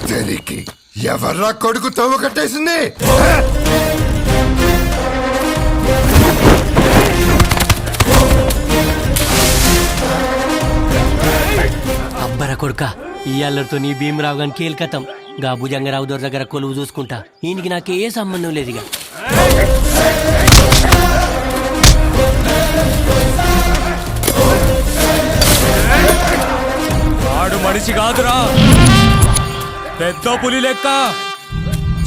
తెరికి ఎవర్రా కొడుకు తవ్వ కట్టేసింది? అబ్బరా కొడుక ఈ అల్లరితో నీ భీమరావు గాని కీలకతం గా భుజంగరావు దొర దగ్గర కొలువు చూసుకుంటా. ఈయనకి నాకే సంబంధం లేదు. ఇక వాడు మనిషి కాదురా, పెద్ద పులి లెక్క.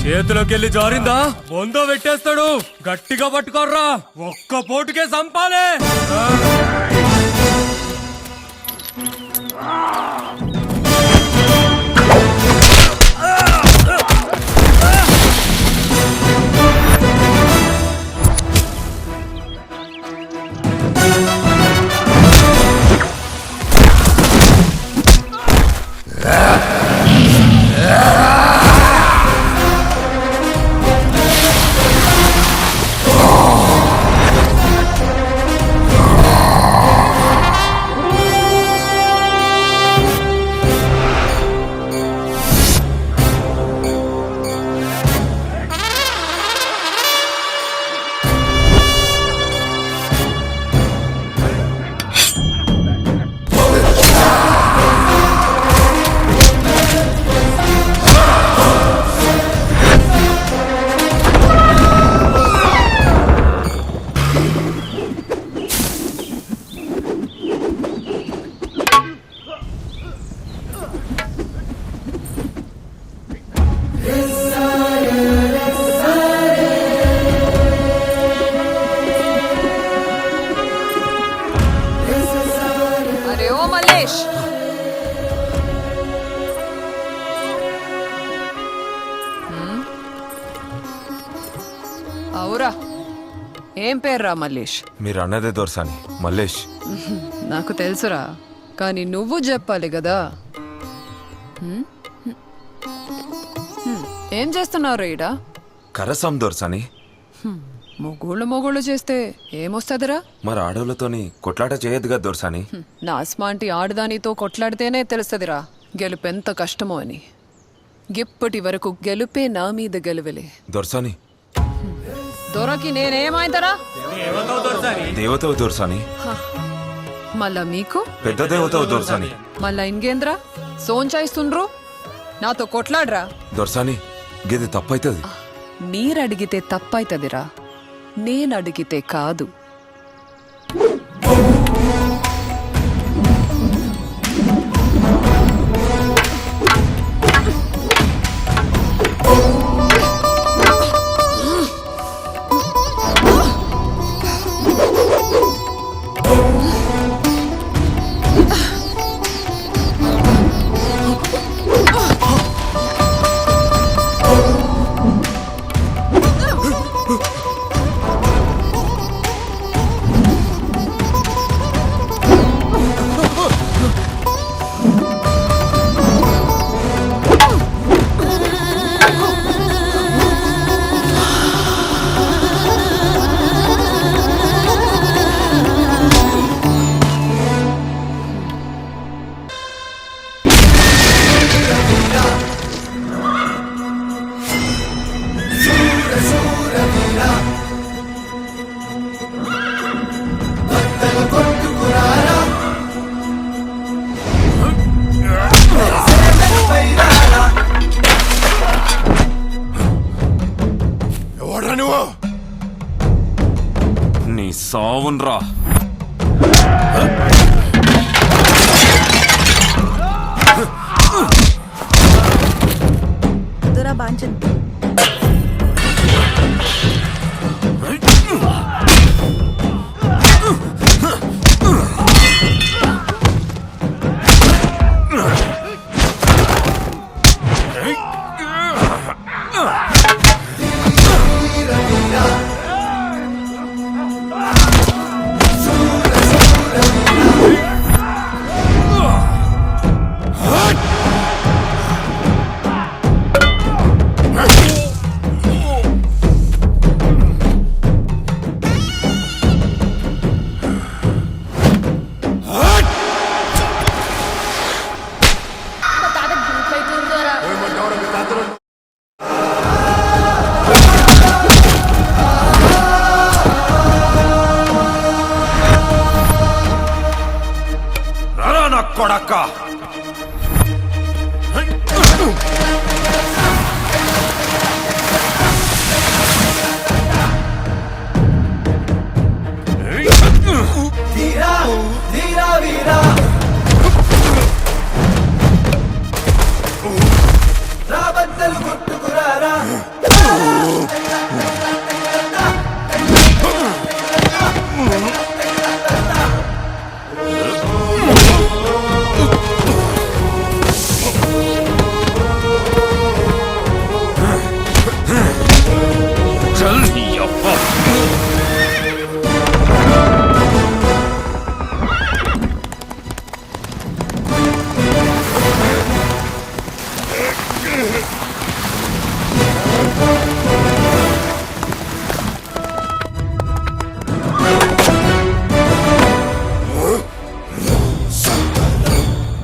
చేతిలోకి వెళ్ళి జారిందా బొందో పెట్టేస్తాడు. గట్టిగా పట్టుకోర్రా, ఒక్క పోటుకే సంపాలే. అవురా, ఏం పేర్రా మల్లేష్? మీరు అన్నదే దొరసాని, మల్లేష్. నాకు తెలుసురా, కానీ నువ్వు చెప్పాలి కదా. ఏం చేస్తున్నావు రీడా? కరసం దొరసాని. మొగుళ్ళు చేస్తే ఏమొస్తుందిరా? మరి ఆడవులతోని కొట్లాట చేయొద్దు కదా దొరసాని. నా అస్మాంటి ఆడదానితో కొట్లాడితేనే తెలుస్తుందిరా గెలుపెంత కష్టమో అని. ఇప్పటి వరకు గెలుపే నా మీద గెలువలే దొరసాని. దొరకి నేనేమైందరా? దేవతవు దొరసాని. మళ్ళా మీకు పెద్ద దేవతవు దొరసాని. మళ్ళా ఇంకేంద్రా సోంచాయిస్తుండ్రు? నాతో కొట్లాడ్రా దొరసాని. గిది తప్పైతుంది. మీరడిగితే తప్పైతదిరా, నేనడిగితే కాదు. నీ సావున్రా. రారా నా కొడక్క చల్ యప్ప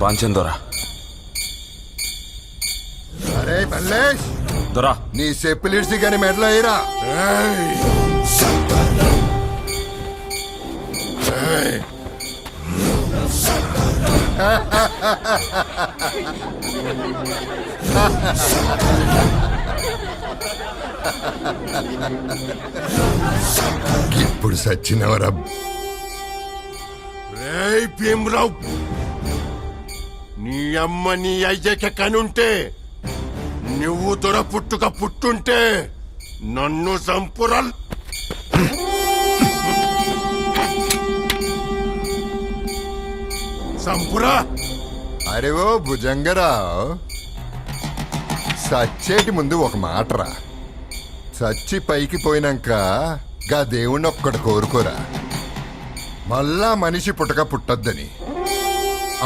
బాంచన్ దొరా అరే మల్లేష్, దొరా నీ చెప్పులిడ్సి కానీ మెడలో అయ్యిరా. ఇప్పుడు సచ్చినవరా రేయ్ భీమరావు, నీ అమ్మ నీ అయ్యక కనుంటే నువ్వు దొర పుట్టుక పుట్టుంటే నన్ను సంపురల్ సంపురా. అరే ఓ భుజంగరావు, సచ్చేటి ముందు ఒక మాటరా. చచ్చి పైకి పోయినాక గా దేవుణ్ణి ఒక్కడు కోరుకోరా, మళ్ళా మనిషి పుట్టక పుట్టద్దని.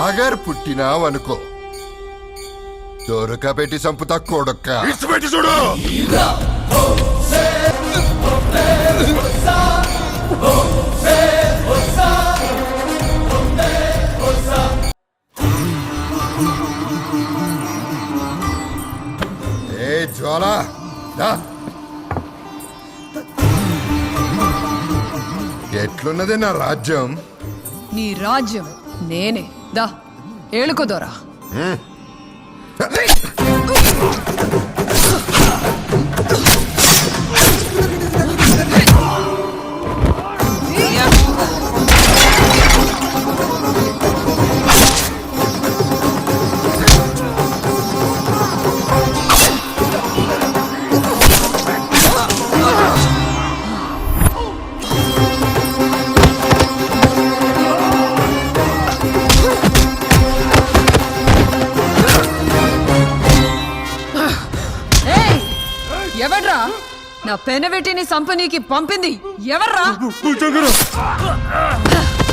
అగర్ పుట్టినావనుకో, దొరకబెట్టి చంపుతా కొడక్క. ఇచ్చిపెట్టి చూడు. ఏ జ్వాలా, దా. ఎట్లున్నది నా రాజ్యం? నీ రాజ్యం నేనే. దా ఏలుకోదోరా. ఎవర్రా నా పెనవెట్టిని సంపనీకి పంపింది? ఎవర్రా?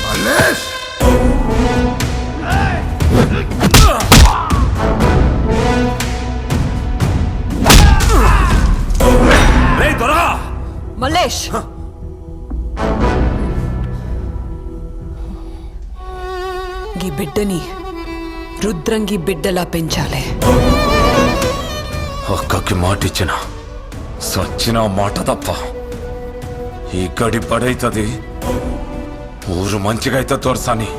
మల్లేష్, రేయ్ దొరా మల్లేష్, గీ బిడ్డని రుద్రంగి బిడ్డలా పెంచాలి. అక్కకి మాటిచ్చిన సచ్చిన మాట తప్ప ఈ గడి పడైతది, ఊరు మంచిగా అయితే తోర్సాని.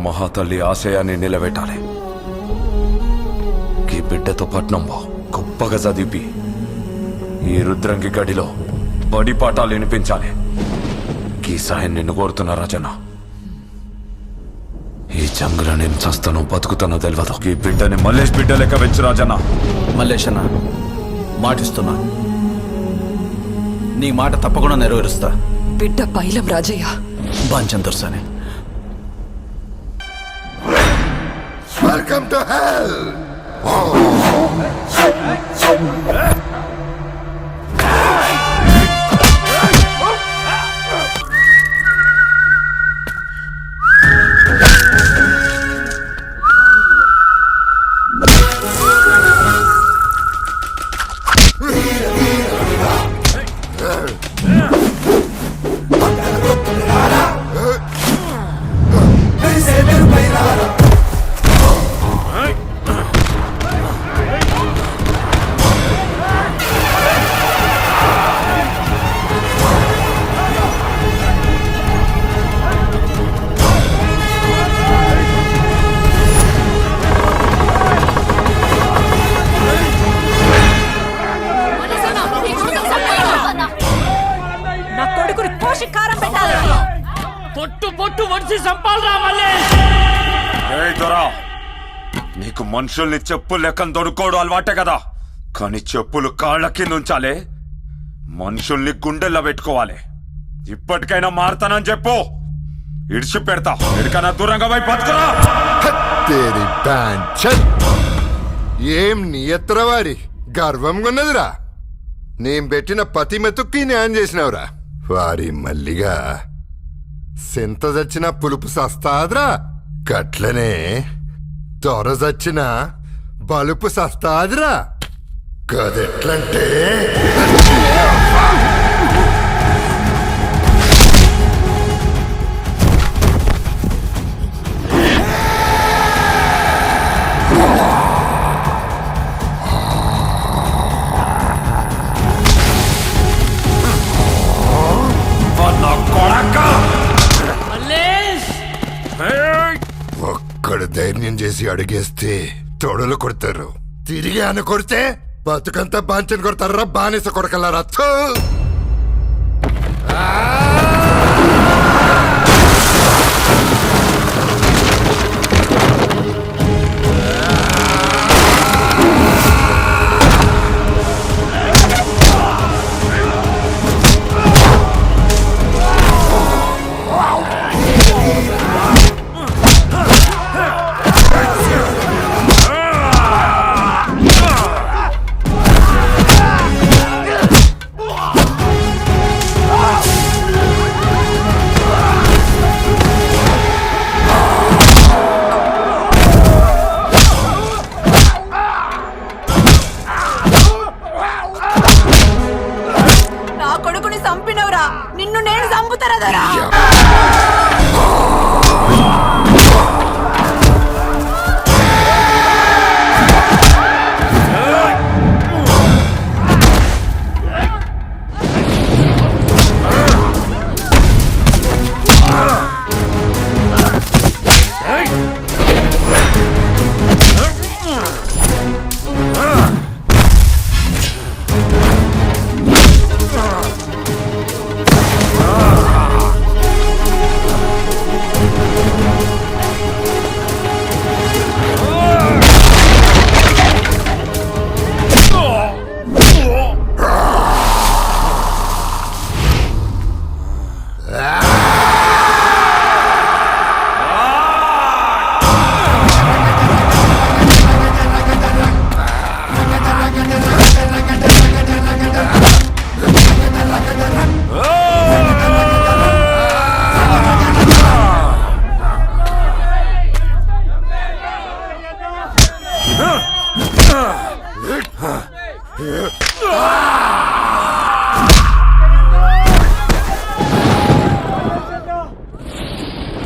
మహాతల్లి ఆశయాన్ని నిలబెట్టాలి. ఈ బిడ్డతో పట్నంలో గొప్పగా చదివి ఈ రుద్రంగి గడిలో బడి పాఠాలు వినిపించాలి. ఈ సాయం నిన్ను కోరుతున్నా రాజన్న. ఈ జంగులో నేను చస్తానో బతుకుతానో తెలియదు. ఈ బిడ్డని మల్లేష్ బిడ్డ లెక్క పెంచు రాజన్న. మల్లేష్ అన్న, మాటిస్తున్నా, నీ మాట తప్పకుండా నెరవేరుస్తా. బిడ్డ పైలం రాజయ్య. బాంచన్ దొరసాని. Welcome to hell. నా కొడుకుని పోషకారం పెట్టాలి. పొట్టు పొట్టు వడిసి సంపాలరా మళ్ళీ. ఏయ్ దొరా, నీకు మనుషుల్ని చెప్పులు లెక్కన దొడుకోవడం అలవాటే కదా, కానీ చెప్పులు కాళ్ళ కింద ఉంచాలే, మనుషుల్ని గుండెల్లో పెట్టుకోవాలి. ఇప్పటికైనా మారతానని చెప్పు, ఇడిచి పెడతా. ఎడికైనా దూరంగా పోయి బతుకురా. తేరి బాంచన్. ఏం నీ ఎత్తరవారి గర్వంగా ఉన్నదిరా. నేను పెట్టిన పతి మెతుక్కి న్యాయం చేసినవురా. వారి మల్లిగా సింత చచ్చిన పులుపు సస్తాదిరా. గట్లనే దొర చచ్చిన బలుపు సస్తాదిరా. కదెట్లంటే ఒక్కడు ధైర్యం చేసి అడిగేస్తే తొడలు కొడతారు. తిరిగి అని కొడితే బతుకంతా బాంచని కొడతారా. బానిస కొడకలారా. నా కొడుకుని చంపినవురా, నిన్ను నేను చంపుతారా?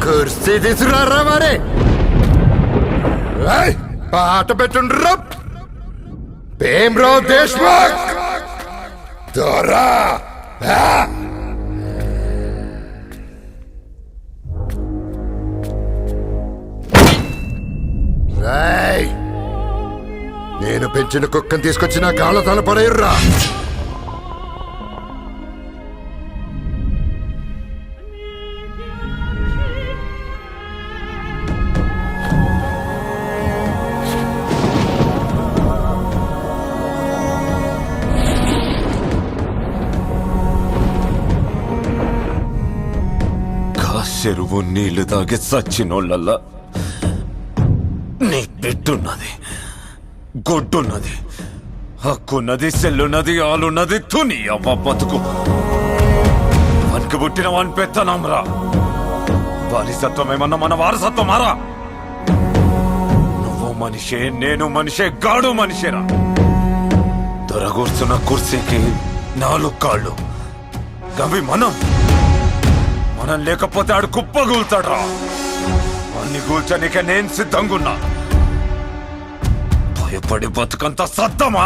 కుర్చీ తీసుకురారా మరి. పాట పెట్టుండ్రు. భీమ్రావ్ దేశ్ముఖ్ దొరా. నేను పెంచిన కుక్కను తీసుకొచ్చి నా కాళ్ళ తల పడేర్రా. చెరువు నీళ్లు తాగి సచ్చినోళ్ళల్లా నీ పెట్టున్నది, గొడ్డున్నది, హక్కున్నది, సెల్లున్నది, ఆలున్నది. తుని అవ్వ బతుకు వనికి పుట్టిన వాని పెత్తనంరా. వారసత్వమేమన్నా మన వారసత్వమారా? నువ్వు మనిషే, నేను మనిషే, గాడు మనిషేరా. దొరగూర్చున్న కుర్చీకి 4 కాళ్ళు. గవి మనం లేకపోతే ఆడు కుప్పగూల్తాడ్రా. అన్ని కూల్చనికే నేను సిద్ధంగున్నా. భయపడి బతుకంత సత్తమా?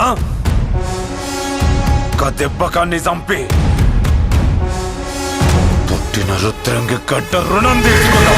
దెబ్బకాన్ని చంపి పుట్టిన రుద్రంగి గడ్డ రుణం తీసుకున్నా.